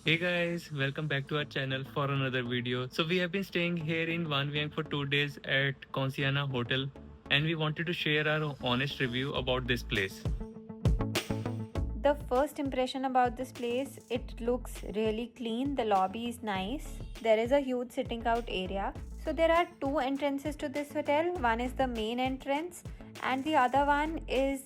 Hey guys, welcome back to our channel for another video. So we have been staying here in Van Vieng for 2 days at Consiana Hotel and we wanted to share our honest review about this place. The first impression about this place, it looks really clean. The lobby is nice. There is a huge sitting out area. So there are two entrances to this hotel. One is the main entrance and the other one is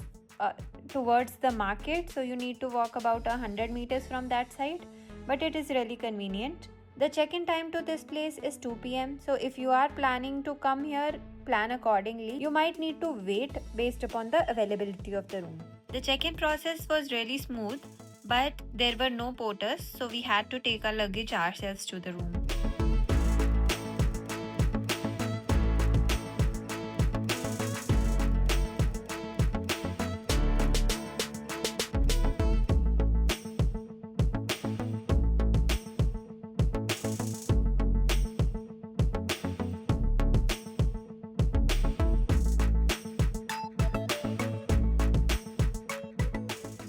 towards the market. So you need to walk about 100 meters from that side, but it is really convenient. The check-in time to this place is 2 p.m. So if you are planning to come here, plan accordingly. You might need to wait based upon the availability of the room. The check-in process was really smooth, but there were no porters, so we had to take our luggage ourselves to the room.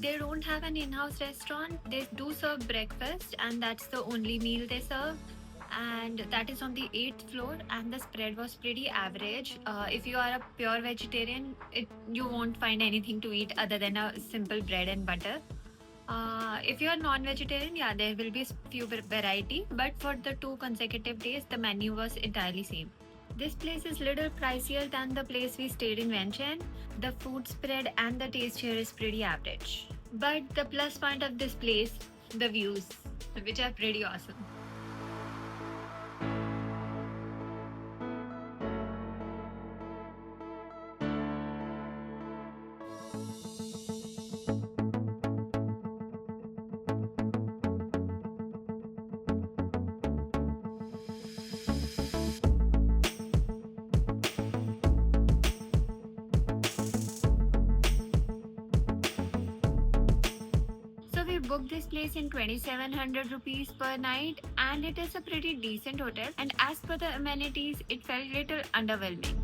They don't have an in-house restaurant. They do serve breakfast and that's the only meal they serve, and that is on the 8th floor, and the spread was pretty average. If you are a pure vegetarian, you won't find anything to eat other than a simple bread and butter. If you are non-vegetarian, yeah, there will be few variety, but for the 2 consecutive days the menu was entirely same. This place is little pricier than the place we stayed in Vientiane. The food spread and the taste here is pretty average. But the plus point of this place, the views, which are pretty awesome. So we booked this place in 2700 rupees per night, and it is a pretty decent hotel, and as per the amenities it felt little underwhelming.